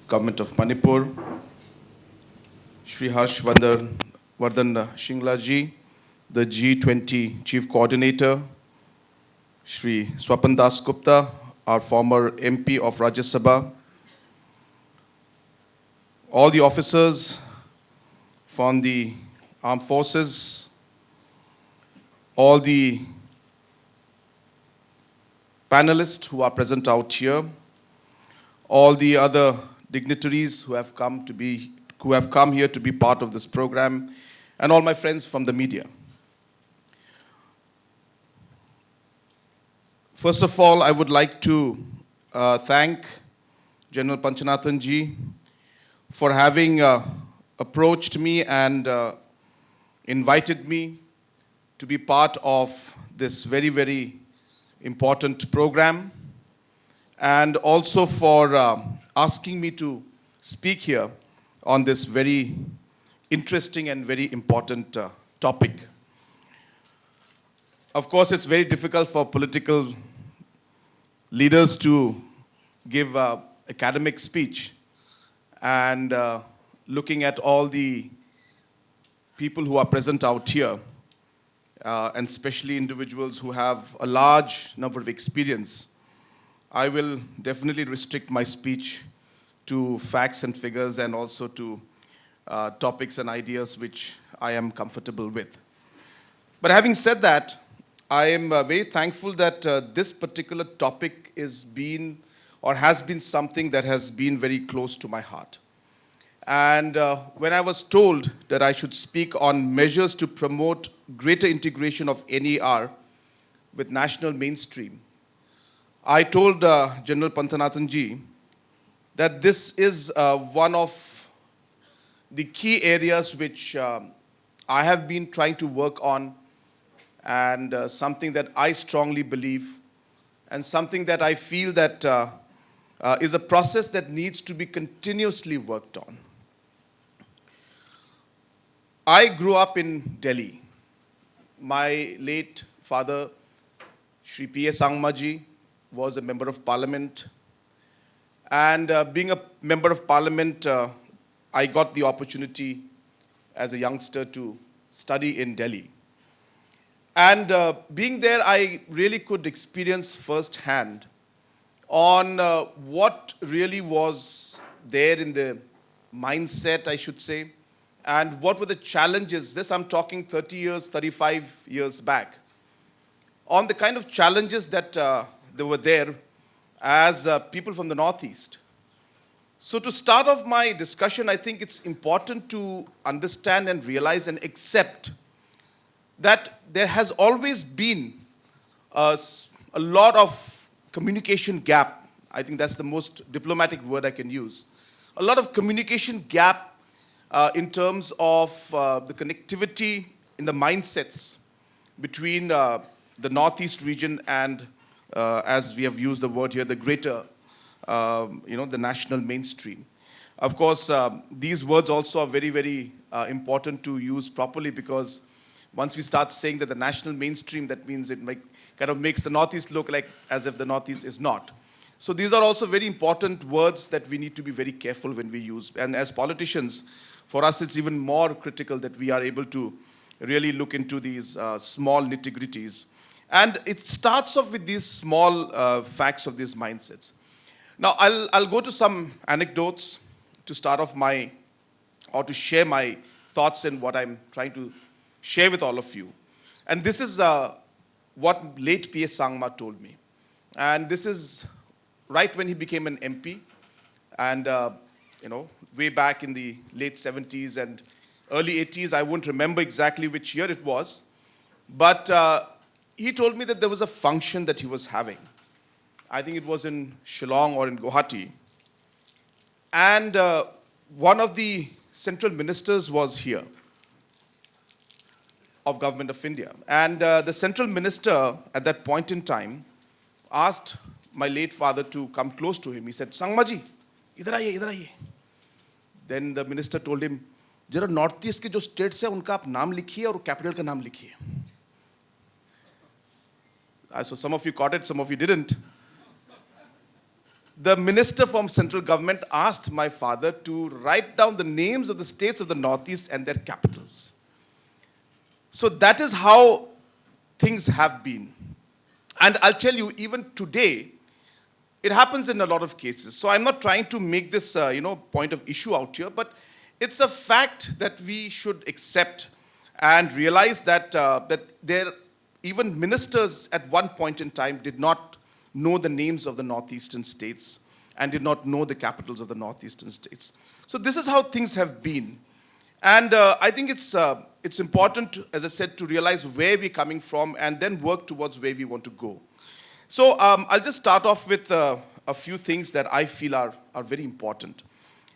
Government of Manipur, Shri Harsh Vardhan Shingla ji, the G20 Chief Coordinator, Shri Swapan Das Gupta, our former MP of Rajya Sabha, all the officers from the armed forces, all the panelists who are present out here, all the other dignitaries who have come here to be part of this program, and all my friends from the media. First of all, I would like to thank General Panchanathan ji for having approached me and invited me to be part of this very, very important program, and also for asking me to speak here on this very interesting and very important topic. Of course, it's very difficult for political leaders to give academic speech, and looking at all the people who are present out here, and especially individuals who have a large number of experience, I will definitely restrict my speech to facts and figures, and also to topics and ideas which I am comfortable with. But having said that, I am very thankful that this particular topic has been something that has been very close to my heart. And when I was told that I should speak on measures to promote greater integration of NER with national mainstream, I told General Panchanathan ji that this is one of the key areas which I have been trying to work on, and something that I strongly believe, and something that I feel that is a process that needs to be continuously worked on. I grew up in Delhi. My late father, Shri P.A. Sangma ji, was a member of parliament. And being a member of parliament, I got the opportunity as a youngster to study in Delhi. And being there, I really could experience firsthand on what really was there in the mindset, I should say, and what were the challenges. This I'm talking 30 years, 35 years back, on the kind of challenges that they were there as people from the Northeast. So to start off my discussion, I think it's important to understand and realize and accept that there has always been a lot of communication gap. I think that's the most diplomatic word I can use. A lot of communication gap in terms of the connectivity in the mindsets between the Northeast region and, as we have used the word here, the greater, the national mainstream. Of course, these words also are very, very important to use properly, because once we start saying that the national mainstream, that means it kind of makes the Northeast look like as if the Northeast is not. So these are also very important words that we need to be very careful when we use. And as politicians, for us, it's even more critical that we are able to really look into these small nitty-gritties. And it starts off with these small facts of these mindsets. Now, I'll go to some anecdotes to start off or to share my thoughts and what I'm trying to share with all of you. And this is what late P.A. Sangma told me. And this is right when he became an MP. And, way back in the late 70s and early 80s, I won't remember exactly which year it was. But he told me that there was a function that he was having. I think it was in Shillong or in Guwahati. And one of the central ministers was here, of Government of India. And the central minister at that point in time asked my late father to come close to him. He said, "Sangma ji, idhar aaiye, idhar aaiye." Then the minister told him, "Jara North East ke jo states hai, unka aap naam likhiye aur capital ka naam likhiye." So some of you caught it, some of you didn't. the minister from central government asked my father to write down the names of the states of the Northeast and their capitals. So that is how things have been. And I'll tell you, even today, it happens in a lot of cases. So I'm not trying to make this, point of issue out here, but it's a fact that we should accept and realize that even ministers at one point in time did not know the names of the northeastern states and did not know the capitals of the northeastern states. So this is how things have been. And I think it's important, as I said, to realize where we're coming from and then work towards where we want to go. So I'll just start off with a few things that I feel are very important.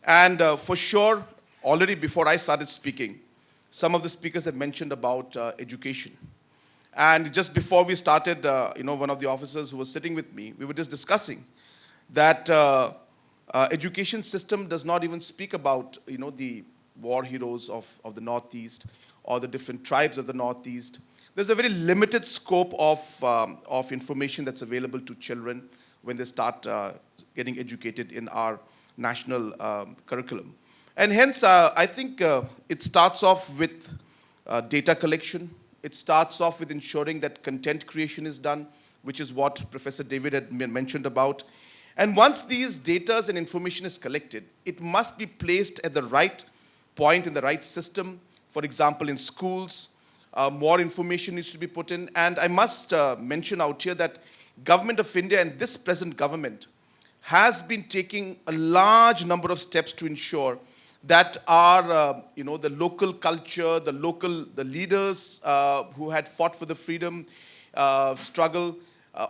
And for sure, already before I started speaking, some of the speakers have mentioned about education. And just before we started, one of the officers who was sitting with me, we were just discussing that education system does not even speak about, the war heroes of the Northeast or the different tribes of the Northeast. There's a very limited scope of information that's available to children when they start getting educated in our national curriculum. And hence, I think it starts off with data collection. It starts off with ensuring that content creation is done, which is what Professor David had mentioned about. And once these data and information is collected, it must be placed at the right point in the right system. For example, in schools, more information needs to be put in. And I must mention out here that Government of India and this present government has been taking a large number of steps to ensure that our, the local culture, the leaders who had fought for the freedom struggle,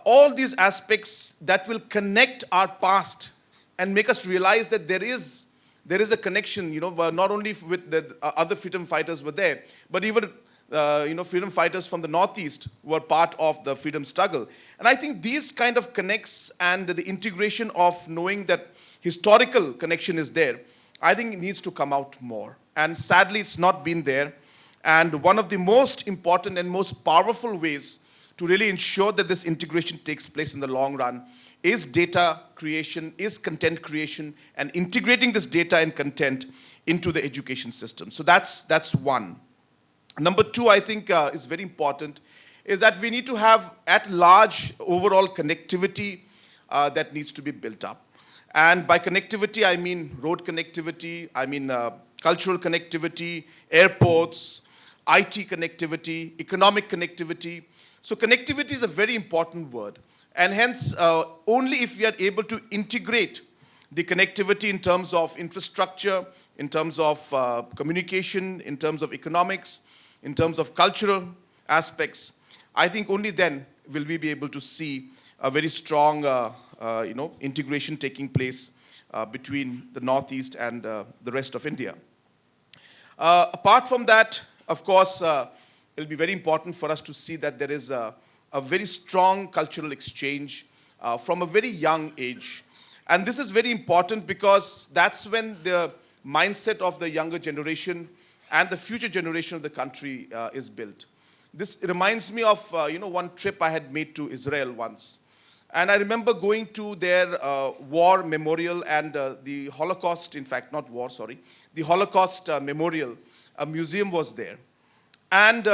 all these aspects that will connect our past and make us realize that there is a connection, not only with the other freedom fighters were there, but even, freedom fighters from the Northeast were part of the freedom struggle. And I think these kind of connects and the integration of knowing that historical connection is there, I think it needs to come out more. And sadly, it's not been there. And one of the most important and most powerful ways to really ensure that this integration takes place in the long run is data creation, is content creation, and integrating this data and content into the education system. So that's one. Number two, I think is very important, is that we need to have at large overall connectivity that needs to be built up. And by connectivity, I mean road connectivity, I mean cultural connectivity, airports, IT connectivity, economic connectivity. So connectivity is a very important word. And hence, only if we are able to integrate the connectivity in terms of infrastructure, in terms of communication, in terms of economics, in terms of cultural aspects, I think only then will we be able to see a very strong integration taking place between the Northeast and the rest of India. Apart from that, of course, it'll be very important for us to see that there is a very strong cultural exchange from a very young age. And this is very important because that's when the mindset of the younger generation and the future generation of the country is built. This reminds me of one trip I had made to Israel once. And I remember going to their war memorial and the Holocaust, in fact, not war, sorry, the Holocaust memorial, a museum was there. And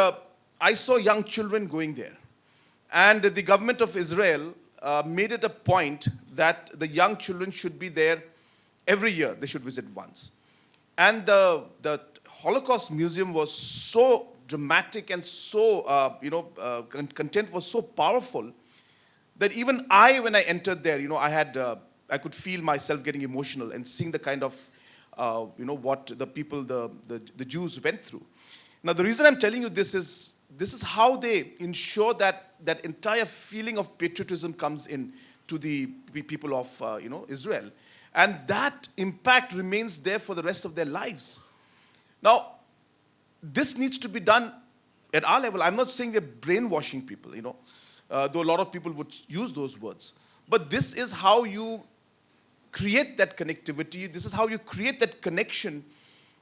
I saw young children going there. And the government of Israel made it a point that the young children should be there every year. They should visit once. And the Holocaust Museum was so dramatic and so, content was so powerful that even when I entered there, I could feel myself getting emotional and seeing the kind of, what the people, the Jews went through. Now, the reason I'm telling you this is how they ensure that entire feeling of patriotism comes in to the people of, Israel. And that impact remains there for the rest of their lives. Now, this needs to be done at our level. I'm not saying we're brainwashing people, though a lot of people would use those words. But this is how you create that connectivity. This is how you create that connection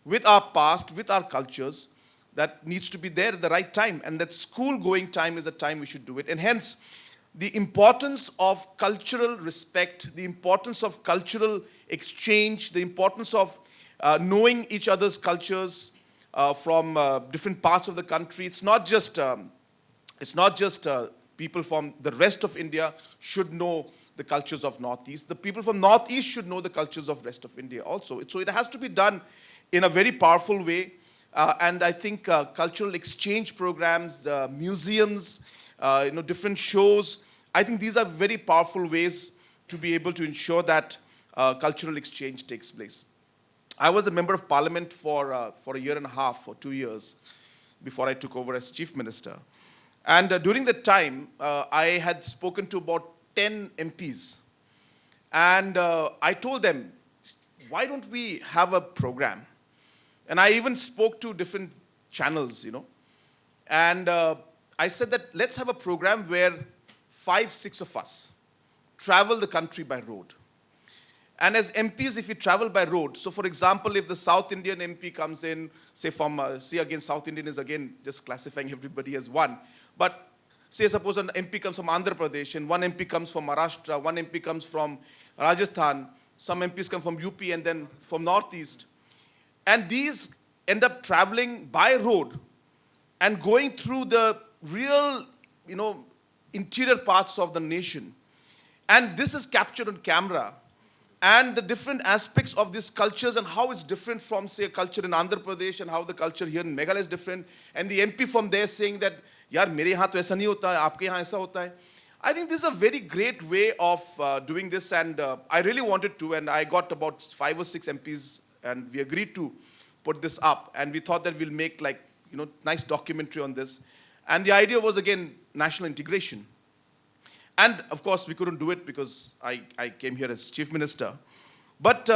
with our past, with our cultures, that needs to be there at the right time. And that school-going time is the time we should do it. And hence, the importance of cultural respect, the importance of cultural exchange, the importance of knowing each other's cultures from different parts of the country. It's not just people from the rest of India should know the cultures of Northeast. The people from Northeast should know the cultures of rest of India also. So it has to be done in a very powerful way. And I think cultural exchange programs, museums, different shows, I think these are very powerful ways to be able to ensure that cultural exchange takes place. I was a member of parliament for a year and a half or 2 years before I took over as chief minister. And during that time, I had spoken to about 10 MPs. And I told them, why don't we have a program? And I even spoke to different channels, And I said that let's have a program where 5-6 of us travel the country by road. And as MPs, if we travel by road, so for example, if the South Indian MP comes in, say from, again, South Indian is again just classifying everybody as one. But say suppose an MP comes from Andhra Pradesh, and one MP comes from Maharashtra, one MP comes from Rajasthan, some MPs come from UP and then from Northeast. And these end up traveling by road and going through the real, interior parts of the nation. And this is captured on camera. And the different aspects of these cultures and how it's different from, say, a culture in Andhra Pradesh and how the culture here in Meghalaya is different. And the MP from there saying that, yaar, mere yahan to aisa nahi hota hai, aapke yahan aisa hota hai. I think this is a very great way of doing this, and I really wanted to, and I got about 5 or 6 MPs, and we agreed to put this up, and we thought that we'll make nice documentary on this. And the idea was, again, national integration. And of course, we couldn't do it because I came here as chief minister. But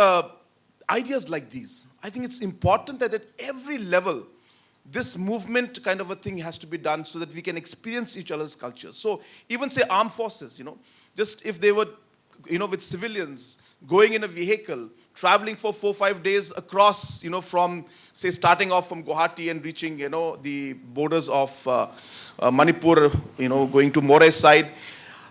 ideas like these, I think it's important that at every level, this movement kind of a thing has to be done so that we can experience each other's cultures. So even say armed forces, just if they were, with civilians going in a vehicle, traveling for 4-5 days across, from, say, starting off from Guwahati and reaching, the borders of Manipur, going to Moray side.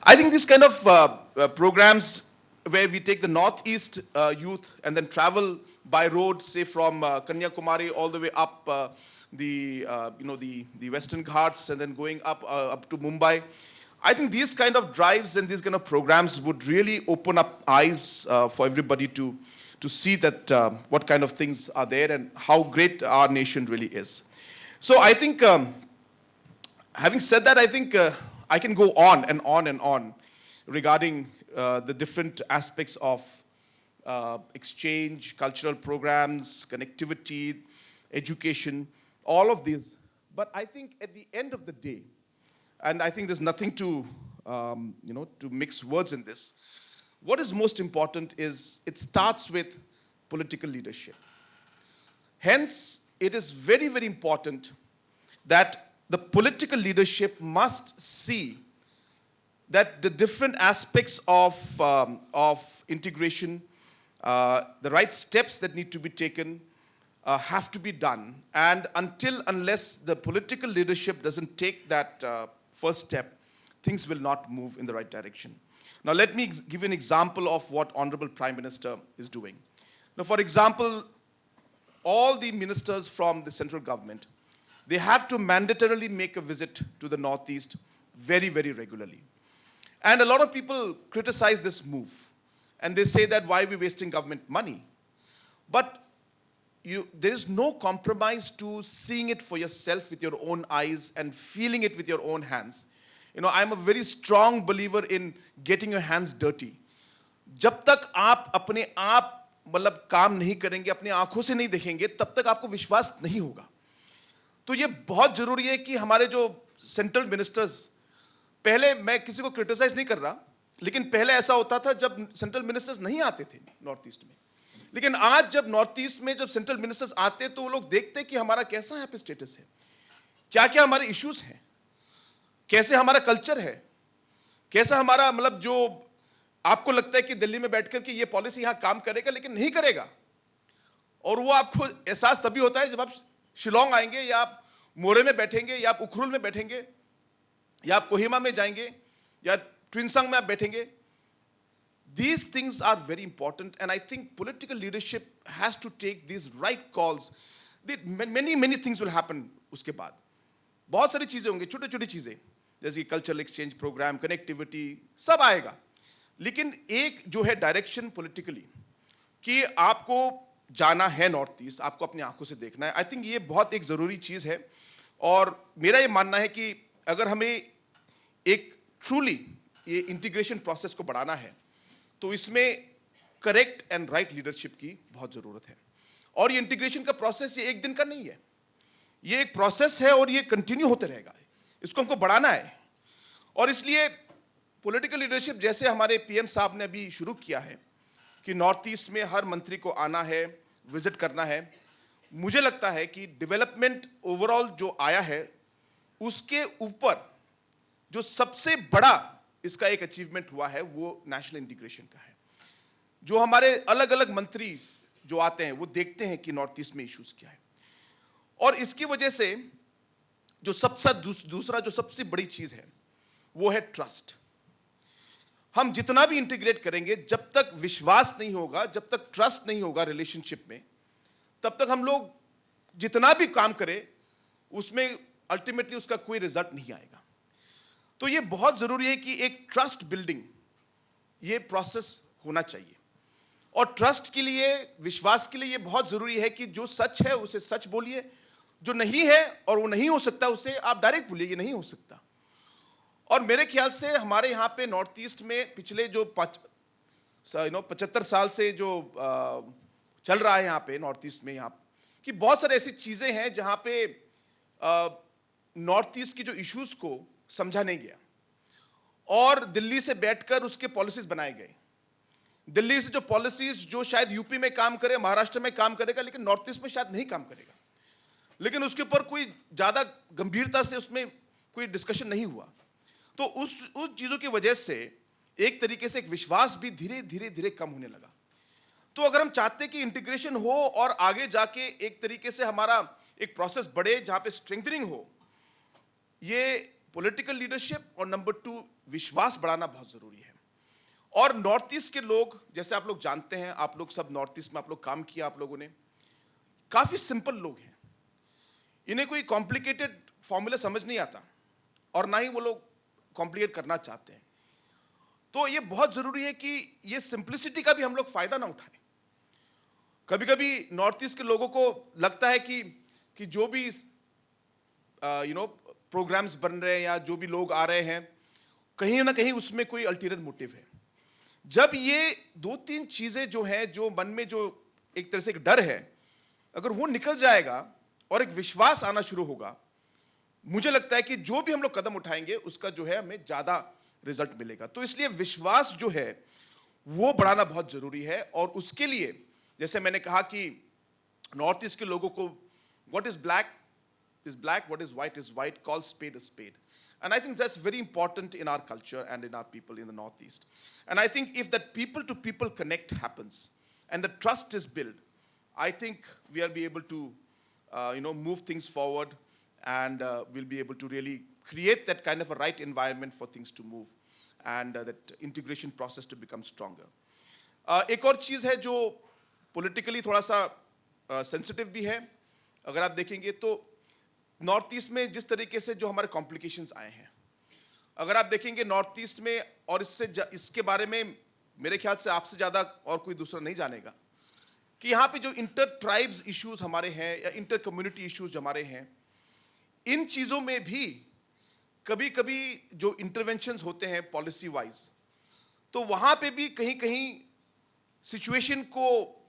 I think these kind of programs where we take the Northeast youth and then travel by road, say from Kanyakumari all the way up the Western Ghats and then going up to Mumbai. I think these kind of drives and these kind of programs would really open up eyes for everybody to see that what kind of things are there and how great our nation really is. So I think, having said that, I think I can go on and on and on regarding the different aspects of exchange, cultural programs, connectivity, education, all of these. But I think at the end of the day, and I think there's nothing to, to mix words in this, what is most important is it starts with political leadership. Hence, it is very, very important that the political leadership must see that the different aspects of integration, the right steps that need to be taken, have to be done. And unless the political leadership doesn't take that first step, things will not move in the right direction. Now, let me give you an example of what Honorable Prime Minister is doing. Now, for example, all the ministers from the central government, they have to mandatorily make a visit to the Northeast very, very regularly. And a lot of people criticize this move. And they say that why are we wasting government money? But there is no compromise to seeing it for yourself with your own eyes and feeling it with your own hands. I'm a very strong believer in getting your hands dirty. जब तक आप अपने आप मतलब काम नहीं करेंगे, अपनी आंखों से नहीं देखेंगे, तब तक आपको विश्वास नहीं होगा. तो ये बहुत जरूरी है कि हमारे जो सेंट्रल मिनिस्टर्स, पहले मैं किसी को क्रिटिसाइज नहीं कर रहा, लेकिन पहले ऐसा होता था जब सेंट्रल मिनिस्टर्स नहीं आते थे नॉर्थ ईस्ट में. लेकिन आज जब नॉर्थ ईस्ट में जब सेंट्रल मिनिस्टर्स आते तो वो लोग देखते कि हमारा कैसा यहाँ पे स्टेटस है, क्या क्या हमारे इश्यूज हैं, कैसे हमारा कल्चर है, कैसा हमारा मतलब जो आपको लगता है कि दिल्ली में बैठकर कि ये पॉलिसी यहाँ काम करेगा लेकिन नहीं करेगा, और वो आपको एहसास तभी होता है जब आप शिलोंग आएंगे या आप मोरे में बैठेंगे या आप उखरुल में बैठेंगे या आप कोहिमा में जाएंगे या ट्विनसंग में आप बैठेंगे. These things are very important, and I think political leadership has to take these right calls. Many things will happen उसके बाद. बहुत सारी चीजें होंगी, छोटी छोटी चीजें, जैसे कल्चरल एक्सचेंज प्रोग्राम, कनेक्टिविटी, सब आएगा. लेकिन एक जो है डायरेक्शन पॉलिटिकली कि आपको जाना है नॉर्थ ईस्ट, आपको अपनी आंखों से देखना है, आई थिंक ये बहुत एक जरूरी चीज है. और मेरा ये मानना है कि अगर हमें एक ट्रूली ये इंटीग्रेशन प्रोसेस को बढ़ाना है तो इसमें करेक्ट एंड राइट लीडरशिप की बहुत जरूरत है. और ये इंटीग्रेशन का प्रोसेस ये एक दिन का नहीं है, ये एक प्रोसेस है और ये कंटिन्यू होते रहेगा. इसको हमको बढ़ाना है. और इसलिए पॉलिटिकल लीडरशिप जैसे हमारे पीएम साहब ने अभी शुरू किया है कि नॉर्थ ईस्ट में हर मंत्री को आना है, विजिट करना है, मुझे लगता है कि डेवलपमेंट ओवरऑल जो आया है उसके ऊपर जो सबसे बड़ा इसका एक अचीवमेंट हुआ है वो नेशनल इंटीग्रेशन का है. जो हमारे अलग अलग मंत्री जो आते हैं वो देखते हैं कि नॉर्थ ईस्ट में इश्यूज क्या है. और इसकी वजह से जो सबसे दूसरा जो सबसे बड़ी चीज है वो है ट्रस्ट. हम जितना भी इंटीग्रेट करेंगे, जब तक विश्वास नहीं होगा, जब तक ट्रस्ट नहीं होगा रिलेशनशिप में, तब तक हम लोग जितना भी काम करें उसमें अल्टीमेटली उसका कोई रिजल्ट नहीं आएगा. तो ये बहुत जरूरी है कि एक ट्रस्ट बिल्डिंग ये प्रोसेस होना चाहिए. और ट्रस्ट के लिए, विश्वास के लिए ये बहुत जरूरी है कि जो सच है उसे सच बोलिए, जो नहीं है और वो नहीं हो सकता उसे आप डायरेक्ट बोलिए ये नहीं हो सकता. और मेरे ख्याल से हमारे यहाँ पे नॉर्थ ईस्ट में पिछले जो 75 साल से जो चल रहा है यहाँ पे नॉर्थ ईस्ट में, यहाँ कि बहुत सारी ऐसी चीजें हैं जहाँ पे नॉर्थ ईस्ट की जो इश्यूज को समझा नहीं गया और दिल्ली से बैठकर उसके पॉलिसीज बनाए गए. दिल्ली से जो पॉलिसीज जो शायद यूपी में काम करे, महाराष्ट्र में काम करेगा, लेकिन नॉर्थ ईस्ट में शायद नहीं काम करेगा. लेकिन उसके ऊपर कोई ज्यादा गंभीरता से उसमें कोई डिस्कशन नहीं हुआ. तो उस चीजों की वजह से एक तरीके से एक विश्वास भी धीरे धीरे धीरे कम होने लगा. तो अगर हम चाहते कि इंटीग्रेशन हो और आगे जाके एक तरीके से हमारा एक प्रोसेस बढ़े जहां पे स्ट्रेंथनिंग हो, ये पॉलिटिकल लीडरशिप और नंबर 2 विश्वास बढ़ाना बहुत जरूरी है. और नॉर्थ ईस्ट के लोग, जैसे आप लोग जानते हैं, आप लोग सब नॉर्थ ईस्ट में आप लोग काम किया, आप लोगों ने, काफी सिंपल लोग हैं. इन्हें कोई कॉम्प्लिकेटेड फॉर्मूला समझ नहीं आता और ना ही वो लोग कॉम्प्लिकेट करना चाहते हैं. तो ये बहुत जरूरी है कि ये सिंप्लिसिटी का भी हम लोग फायदा ना उठाएं. कभी कभी नॉर्थ ईस्ट के लोगों को लगता है कि जो भी प्रोग्राम्स बन रहे हैं या जो भी लोग आ रहे हैं, कहीं ना कहीं उसमें कोई अल्टीरियर मोटिव है. जब ये 2-3 चीजें जो हैं, जो मन में जो एक तरह से एक डर है, अगर वो निकल जाएगा और एक विश्वास आना शुरू होगा, मुझे लगता है कि जो भी हम लोग कदम उठाएंगे उसका जो है हमें ज्यादा रिजल्ट मिलेगा. तो इसलिए विश्वास जो है वो बढ़ाना बहुत जरूरी है. और उसके लिए जैसे मैंने कहा कि नॉर्थ ईस्ट के लोगों को what is black is black, what is white, call spade a spade. And I think that's very important in our culture and in our people in the Northeast. And I think if that people to people connect happens and the trust is built, I think we'll be able to move things forward and we'll be able to really create that kind of a right environment for things to move and that integration process to become stronger. एक और चीज है जो politically थोड़ा सा sensitive भी है. अगर आप देखेंगे तो नॉर्थ ईस्ट में जिस तरीके से जो हमारे कॉम्प्लिकेशंस आए हैं, अगर आप देखेंगे नॉर्थ ईस्ट में, और इसके बारे में मेरे ख्याल से आपसे ज्यादा और कोई दूसरा नहीं जानेगा कि यहाँ पे जो इंटर ट्राइब्स इश्यूज हमारे हैं या इंटर कम्युनिटी इश्यूज हमारे हैं, इन चीजों में भी कभी कभी जो इंटरवेंशंस होते हैं पॉलिसी वाइज, तो वहां पे भी कहीं कहीं सिचुएशन को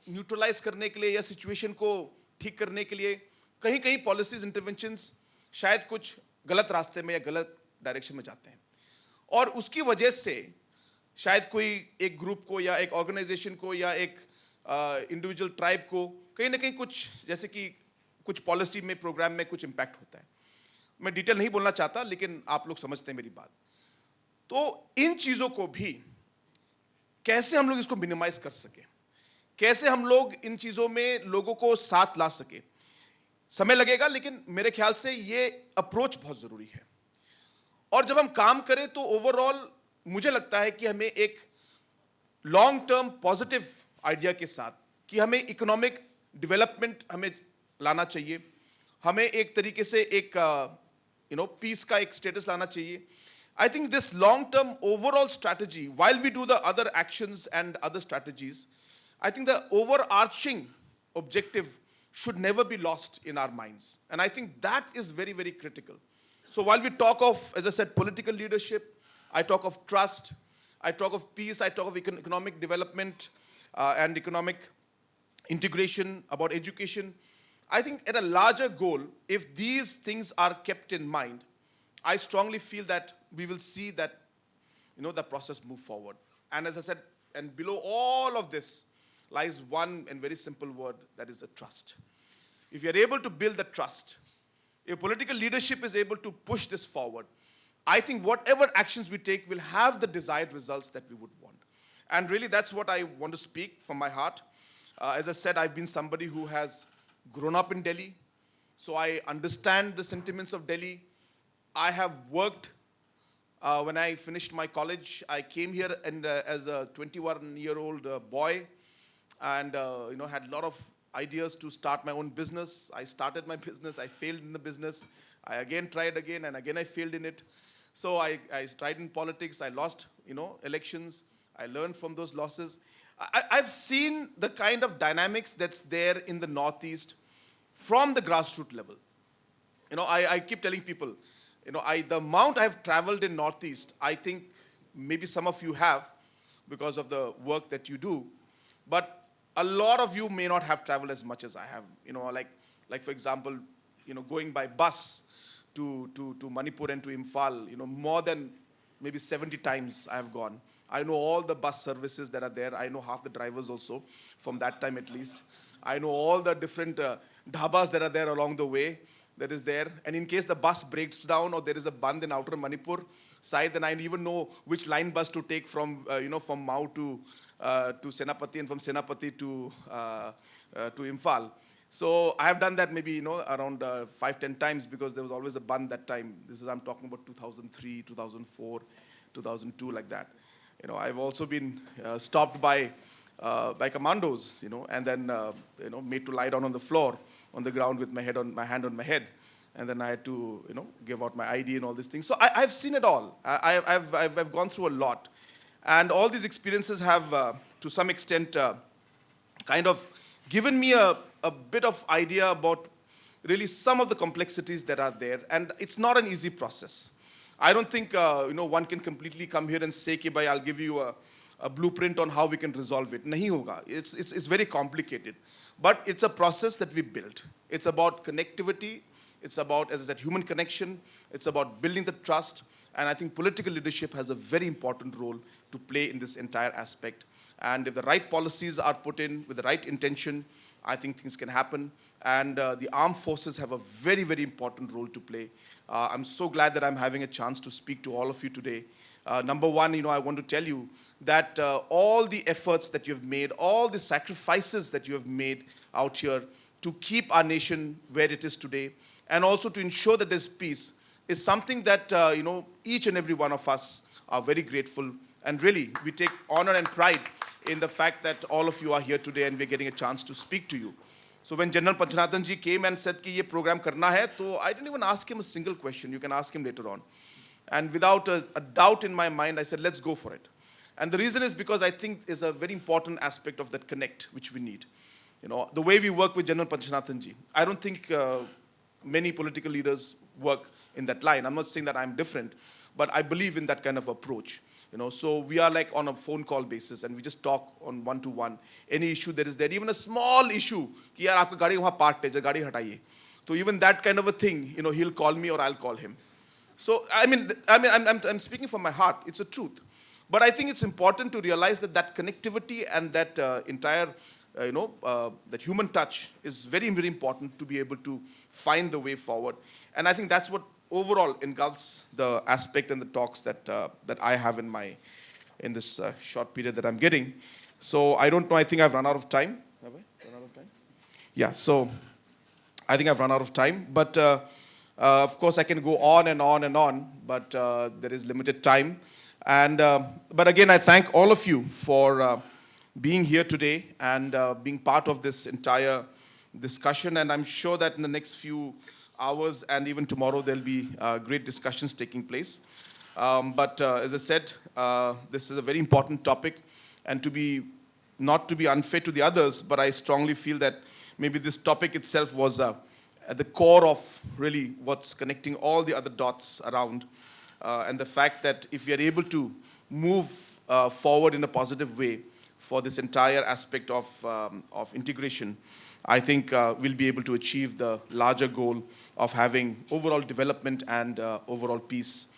न्यूट्रलाइज करने के लिए या सिचुएशन को ठीक करने के लिए कहीं कहीं पॉलिसीज इंटरवेंशंस शायद कुछ गलत रास्ते में या गलत डायरेक्शन में जाते हैं. और उसकी वजह से शायद कोई एक ग्रुप को या एक ऑर्गेनाइजेशन को या एक इंडिविजुअल ट्राइब को कहीं ना कहीं कुछ, जैसे कि कुछ पॉलिसी में, प्रोग्राम में कुछ इंपैक्ट होता है. मैं डिटेल नहीं बोलना चाहता, लेकिन आप लोग समझते हैं मेरी बात. तो इन चीजों को भी कैसे हम लोग इसको मिनिमाइज कर सके, कैसे हम लोग इन चीजों में लोगों को साथ ला सके, समय लगेगा, लेकिन मेरे ख्याल से ये अप्रोच बहुत जरूरी है. और जब हम काम करें तो ओवरऑल मुझे लगता है कि हमें एक लॉन्ग टर्म पॉजिटिव आइडिया के साथ कि हमें इकोनॉमिक डेवलपमेंट हमें लाना चाहिए, हमें एक तरीके से एक पीस का एक स्टेटस लाना चाहिए. I think this long-term overall strategy, while we do the other actions and other strategies, I think the overarching objective should never be lost in our minds. And I think that is very, very critical. So while we talk of, as I said, political leadership, I talk of trust, I talk of peace, I talk of economic development and economic integration, about education. I think at a larger goal, if these things are kept in mind, I strongly feel that we will see that, the process move forward. And as I said, and below all of this lies one and very simple word, that is the trust. If you're able to build the trust, if political leadership is able to push this forward, I think whatever actions we take will have the desired results that we would want. And really, that's what I want to speak from my heart. As I said, I've been somebody who has grown up in Delhi, so I understand the sentiments of Delhi. I have worked. When I finished my college, I came here and as a 21-year-old boy, and had a lot of ideas to start my own business. I started my business. I failed in the business. I again tried again, and again I failed in it. So I tried in politics. I lost, elections. I learned from those losses. I've seen the kind of dynamics that's there in the Northeast from the grassroots level. I keep telling people, the amount I've traveled in Northeast, I think maybe some of you have because of the work that you do, but a lot of you may not have traveled as much as I have. Like for example, going by bus to Manipur and to Imphal, more than maybe 70 times I have gone. I know all the bus services that are there. I know half the drivers also, from that time at least. I know all the different dhabas that are there along the way that is there. And in case the bus breaks down or there is a band in outer Manipur side, then I even know which line bus to take from, from Mau to Senapati, and from Senapati to Imphal. So I have done that maybe, around 5-10 times, because there was always a band that time. I'm talking about 2003, 2004, 2002, like that. I've also been stopped by commandos, and then, made to lie down on the floor, on the ground with my hand on my head. And then I had to, give out my ID and all these things. So I've seen it all. I've gone through a lot. And all these experiences have, to some extent, kind of given me a bit of idea about really some of the complexities that are there. And it's not an easy process. I don't think, one can completely come here and say, "Bhai, I'll give you a blueprint on how we can resolve it." Nahi hoga. It's very complicated. But it's a process that we built. It's about connectivity. It's about, as I said, human connection. It's about building the trust. And I think political leadership has a very important role to play in this entire aspect. And if the right policies are put in with the right intention, I think things can happen. And the armed forces have a very, very important role to play. I'm so glad that I'm having a chance to speak to all of you today. Number one, I want to tell you that all the efforts that you have made, all the sacrifices that you have made out here to keep our nation where it is today, and also to ensure that there's peace, is something that, each and every one of us are very grateful. And really, we take honor and pride in the fact that all of you are here today and we're getting a chance to speak to you. So when General Panchanathan ji came and said कि ये program करना है, so I didn't even ask him a single question. You can ask him later on. And without a doubt in my mind, I said, let's go for it. And the reason is because I think there's a very important aspect of that connect which we need. The way we work with General Panchanathan ji, I don't think many political leaders work in that line. I'm not saying that I'm different, but I believe in that kind of approach. So we are like on a phone call basis, and we just talk on one-to-one. Any issue that is there, even a small issue, कि यार आपका गाड़ी वहाँ parked है, गाड़ी हटाइए. So even that kind of a thing, he'll call me or I'll call him. So I'm speaking from my heart. It's a truth. But I think it's important to realize that connectivity and that entire, that human touch is very, very important to be able to find the way forward. And I think that's what overall engulfs the aspect and the talks that I have in this short period that I'm getting. So I don't know. I think I've run out of time. Have I run out of time? Yeah. So I think I've run out of time. But of course, I can go on and on and on. But there is limited time. And but again, I thank all of you for being here today and being part of this entire discussion. And I'm sure that in the next few hours and even tomorrow, there'll be great discussions taking place. But as I said, this is a very important topic, and not to be unfair to the others, but I strongly feel that maybe this topic itself was at the core of really what's connecting all the other dots around. And the fact that if we are able to move forward in a positive way for this entire aspect of integration, I think we'll be able to achieve the larger goal of having overall development and overall peace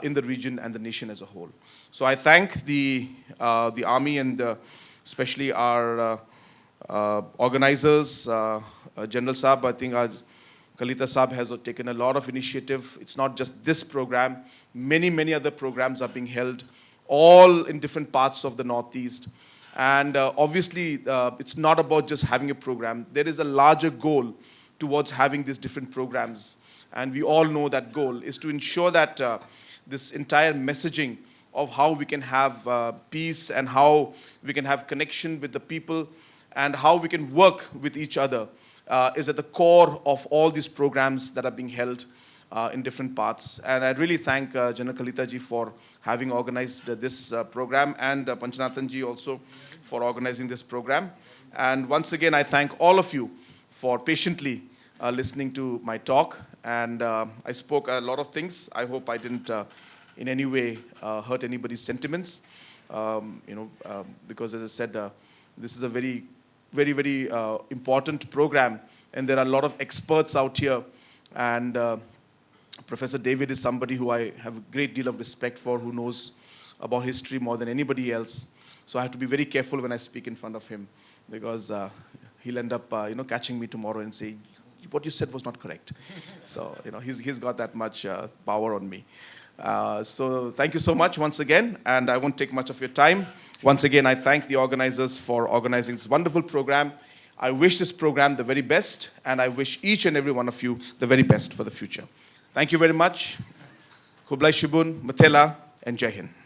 in the region and the nation as a whole. So I thank the Army and especially our organizers, General Saab. I think Kalita Saab has taken a lot of initiative. It's not just this program. Many other programs are being held, all in different parts of the Northeast. And obviously, it's not about just having a program. There is a larger goal towards having these different programs. And we all know that goal is to ensure that this entire messaging of how we can have peace and how we can have connection with the people and how we can work with each other is at the core of all these programs that are being held in different parts. And I really thank General Kalita ji for having organized this program, and Panchanathan ji also for organizing this program. And once again, I thank all of you for patiently listening to my talk. And I spoke a lot of things. I hope I didn't in any way hurt anybody's sentiments. Because as I said, this is a very important program, and there are a lot of experts out here. And Professor David is somebody who I have a great deal of respect for, who knows about history more than anybody else. So I have to be very careful when I speak in front of him, because he'll end up catching me tomorrow and say, what you said was not correct. So he's got that much power on me. So thank you so much once again, and I won't take much of your time. Once again, I thank the organizers for organizing this wonderful program. I wish this program the very best, and I wish each and every one of you the very best for the future. Thank you very much. Khublai Shibun, Mathela, and Jai Hind.